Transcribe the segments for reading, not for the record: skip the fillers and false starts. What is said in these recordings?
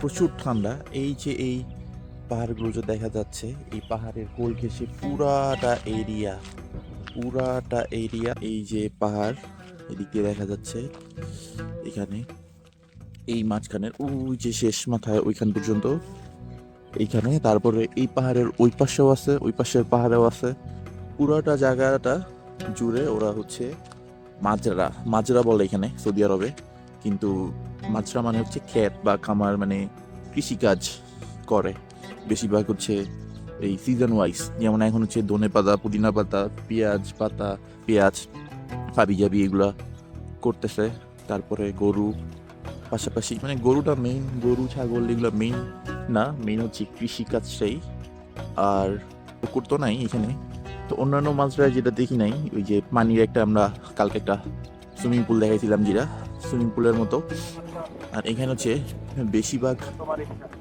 প্রচুর ঠান্ডা। এই যে এই পাহাড়গুলো যে দেখা যাচ্ছে, এই পাহাড়ের কোল ঘেঁষে পুরাটা এরিয়া এই যে পাহাড়, এদিক দিয়ে দেখা যাচ্ছে এখানে, এই মাঝখানের ওই যে শেষ মাথায় ওইখান পর্যন্ত এইখানে, তারপরে এই পাহাড়ের ওই পাশেও আছে, ওই পাশের পাহাড়েও আছে। পুরাটা জায়গাটা জুড়ে ওরা হচ্ছে মাজরা মাজরা বলে এখানে সৌদি আরবে, কিন্তু মাজরা মানে হচ্ছে ক্ষেত বা খামার, মানে কৃষিকাজ করে বেশিরভাগ হচ্ছে এই সিজন ওয়াইজ। যেমন এখন হচ্ছে ধনে পাতা, পুদিনা পাতা, পেঁয়াজ হাবিজাবি এগুলা করতেছে। তারপরে গরু পাশাপাশি, মানে গরুটা মেইন, গরু ছাগল এগুলো মেইন না, মেইন হচ্ছে কৃষিকাজটাই। আর পুকুর তো নাই এখানে, তো অন্যান্য মাছরা যেটা দেখি নাই, ওই যে পানির একটা, আমরা কালকে একটা সুইমিং পুল দেখাইছিলাম যেটা সুইমিং পুলের মতো। আর এখানে হচ্ছে বেশিরভাগ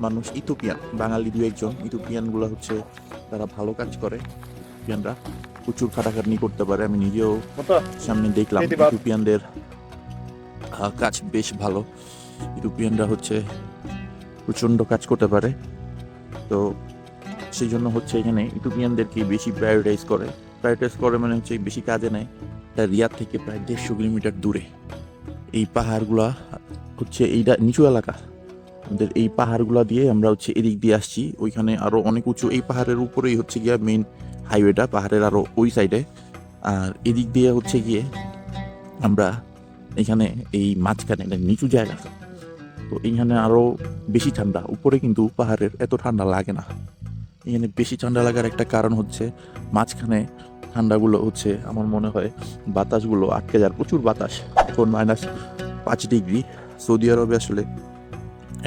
মানুষ ইথিওপিয়ান, বাঙালি দু একজন। ইথিওপিয়ানগুলো হচ্ছে তারা ভালো কাজ করে, ইথিওপিয়ানরা প্রচুর খাটাখাটনি করতে পারে। আমি নিজেও সামনে দেখলাম ইথিওপিয়ানদের কাজ বেশ ভালো। ইউরোপিয়ানরা হচ্ছে প্রচণ্ড কাজ করতে পারে, তো সেই জন্য হচ্ছে এখানে ইথিওপিয়ানদেরকে বেশি প্রায়োরিটাইজ করে, মানে হচ্ছে বেশি কাজে নেয়। তার রিয়াদ থেকে প্রায় 150 কিলোমিটার দূরে এই পাহাড়গুলা হচ্ছে, এইটা নিচু এলাকা আমাদের। এই পাহাড়গুলা দিয়ে আমরা হচ্ছে এদিক দিয়ে আসছি, ওইখানে আরও অনেক উঁচু। এই পাহাড়ের উপরেই হচ্ছে গিয়ে মেইন হাইওয়েটা, পাহাড়ের আরও ওই সাইডে। আর এদিক দিয়ে হচ্ছে গিয়ে আমরা এখানে এই মাঝখানে নিচু জায়গা, তো এইখানে আরো বেশি ঠান্ডা। উপরে কিন্তু পাহাড়ের এত ঠান্ডা লাগে না, এখানে বেশি ঠান্ডা লাগার একটা কারণ হচ্ছে মাঝখানে ঠান্ডাগুলো হচ্ছে, আমার মনে হয় বাতাসগুলো আটকে যায়, প্রচুর বাতাস। এখন -5 ডিগ্রি। সৌদি আরবে আসলে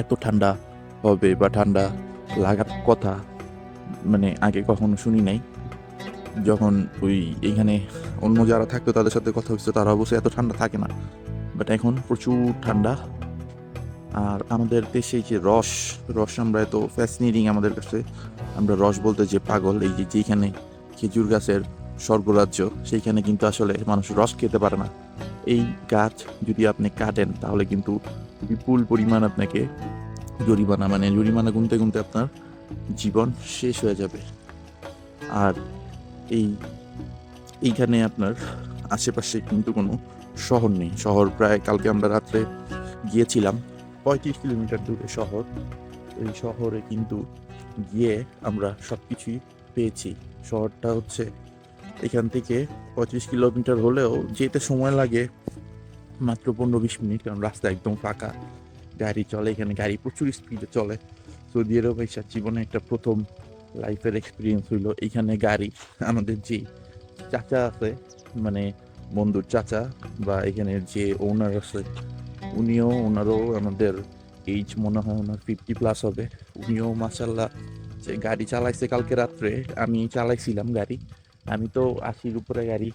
এত ঠান্ডা হবে বা ঠান্ডা লাগার কথা মানে আগে কখনো শুনি নাই। যখন ওই এইখানে অন্য যারা থাকতো তাদের সাথে কথা হচ্ছে, তারা অবশ্যই এত ঠান্ডা থাকে না, বাট এখন প্রচুর ঠান্ডা। আর আমাদের দেশে যে রস আমরা এত ফ্যাসিনেটিং আমাদের কাছে, আমরা রস বলতে যে পাগল। এই যে যেখানে খেজুর গাছের স্বর্গরাজ্য, সেইখানে কিন্তু আসলে মানুষ রস খেতে পারে না। এই গাছ যদি আপনি কাটেন তাহলে কিন্তু বিপুল পরিমাণ আপনাকে জরিমানা গুনতে গুনতে আপনার জীবন শেষ হয়ে যাবে। আর এইখানে আপনার আশেপাশে কিন্তু কোনো শহর নেই। শহর প্রায়, কালকে আমরা রাত্রে গিয়েছিলাম 35 কিলোমিটার দূরে শহর। এই শহরে কিন্তু গিয়ে আমরা সব কিছুই পেয়েছি। শহরটা হচ্ছে এখান থেকে 35 কিলোমিটার হলেও যেতে সময় লাগে মাত্র 15-20 মিনিট, কারণ রাস্তা একদম ফাঁকা, গাড়ি চলে এখানে, গাড়ি প্রচুর স্পিডে চলে। সৌদি আরব এসে জীবনে একটা প্রথম লাইফের এক্সপিরিয়েন্স হইলো এইখানে গাড়ি। আমাদের যে চাচা আছে, মানে বন্ধুর চাচা বা এখানের যে ওনার আছে, ওনারও আমাদের এইজ মনে হয় ওনার 50+ হবে। উনিও মাশাল্লাহ যে গাড়ি চালাইছে কালকে রাত্রে। আমি চালাইছিলাম গাড়ি, আমি তো 80-র উপরে গাড়ি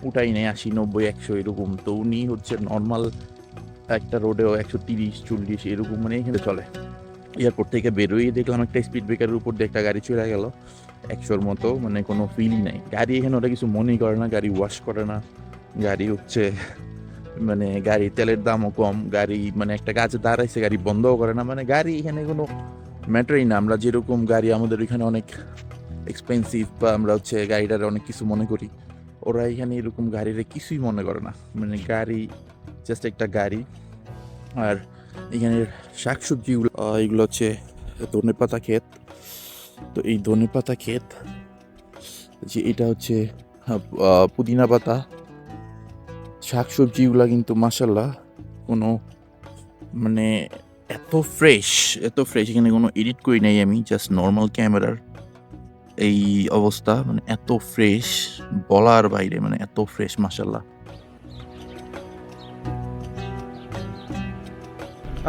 উঠাই নেই, 80, 90, 100 এরকম। তো উনি হচ্ছে নর্মাল একটা রোডেও 130-40 এরকম মানে এখানে চলে। এয়ারপোর্ট থেকে বেরোই দেখলাম একটা স্পিড ব্রেকারের উপর দিয়ে একটা গাড়ি চলে গেল 100-র মতো, মানে কোনো ফিলই নাই। গাড়ি এখানে ওটা কিছু মনেই করে না, গাড়ি ওয়াশ করে না, গাড়ি হচ্ছে মানে গাড়ি তেলের দামও কম, গাড়ি মানে একটা গাছে দাঁড়াইছে গাড়ি বন্ধও করে না, মানে গাড়ি এখানে কোনো ম্যাটারই না। আমরা যেরকম গাড়ি আমাদের এখানে অনেক এক্সপেন্সিভ বা আমরা হচ্ছে গাড়িটার অনেক কিছু মনে করি, ওরা এখানে এরকম গাড়িরে কিছুই মনে করে না, মানে গাড়ি জাস্ট একটা গাড়ি। আর এখানের শাকসবজিগুলো এগুলো হচ্ছে ধনেপাতা ক্ষেত। তো এই ধনেপাতা ক্ষেত যে এটা হচ্ছে পুদিনা পাতা, শাকসবজিগুলো কিন্তু মাশাল্লাহ কোনো মানে এত ফ্রেশ, এখানে কোনো এডিট করি নাই আমি, জাস্ট নর্মাল ক্যামেরার এই অবস্থা, মানে এত ফ্রেশ বলার বাইরে, মানে এত ফ্রেশ মাশাল্লাহ।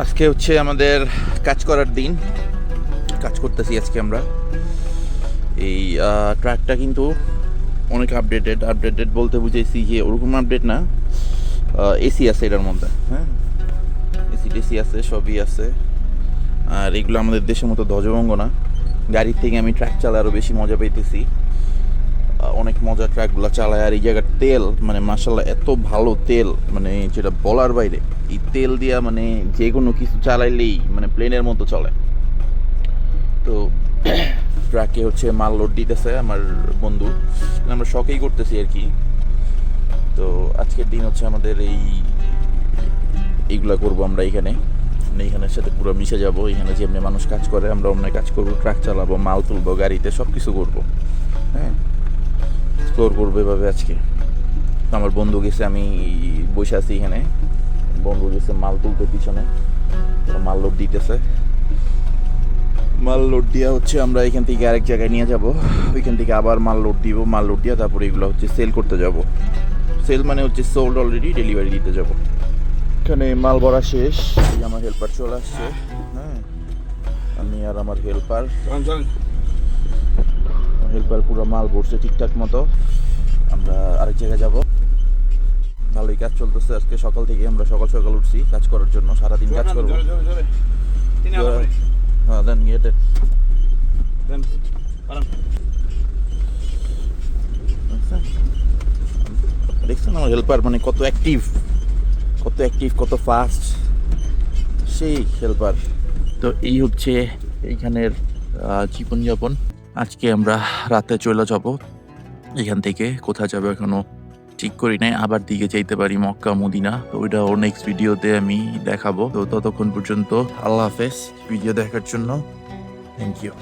আজকে হচ্ছে আমাদের কাজ করার দিন, কাজ করতেছি আজকে আমরা। এই ট্রাকটা কিন্তু অনেক আপডেটেড বলতে বুঝেছি যে ওরকম আপডেট না, এসি আছে এটার মধ্যে, হ্যাঁ এসি আছে, সবই আছে। আর এগুলো আমাদের দেশের মতো ধ্বজভঙ্গ না। গাড়ির থেকে আমি ট্রাক চালা আরও বেশি মজা পাইতেছি, অনেক মজা ট্রাকগুলো চালায়। আর এই জায়গার তেল মানে মাশাল্লাহ এত ভালো তেল, মানে যেটা বলার বাইরে। এই তেল দিয়া মানে যে কোনো কিছু চালাইলেই মানে প্লেনের মতো চলে। তো ট্রাকে হচ্ছে মাল লোড দিতেছে আমার বন্ধু, আমরা শখেই করতেছি আর কি। তো আজকের দিন হচ্ছে আমাদের এইগুলা করবো আমরা এখানে, মানে এখানের সাথে পুরো মিশে যাব। এখানে যেমনি মানুষ কাজ করে আমরা অন্য কাজ করবো, ট্রাক চালাবো, মাল তুলবো গাড়িতে, সব কিছু করবো। হ্যাঁ, এক্সপ্লোর করবো এভাবে আজকে। তো আমার বন্ধু গেছে, আমি বসে আছি এখানে, বন্ধু গেছে মাল তুলতে পিছনে, মাল লোড দিতেছে। মাল লোড দিয়া হচ্ছে আমরা এখান থেকে আরেক জায়গায় নিয়ে যাব, ওইখান থেকে আবার মাল লোড দিব, মাল লোড দিয়া তারপরে এগুলো হচ্ছে সেল করতে যাব। সেল মানে হচ্ছে সোল্ড, অলরেডি ডেলিভারি দিতে যাব। এখানে মাল ভরা শেষ, এই আমার হেল্পার চলে আসছে। হ্যাঁ, আমি আর আমার হেল্পার পুরো মাল ভরছে ঠিকঠাক মতো। আমরা আরেক জায়গায় যাব। ভালোই কাজ চলতেছে আজকে, সকাল থেকে আমরা সকাল সকাল উঠছি কাজ করার জন্য, সারাদিন কাজ করবো। হ্যাঁ, দেন গেটে দেখছেন আমার হেল্পার মানে কত অ্যাক্টিভ, কত ফাস্ট, সেই হেল্পার। তো এই হচ্ছে এইখানের জীবনযাপন। আজকে আমরা রাতে চলে যাব এখান থেকে, কোথায় যাবো এখনো ঠিক করি নাই। আবার দিকে যাইতে পারি মক্কা মদিনা, তো ওইটাও নেক্সট ভিডিওতে আমি দেখাবো। তো ততক্ষণ পর্যন্ত আল্লাহ হাফেজ। ভিডিও দেখার জন্য থ্যাংক ইউ।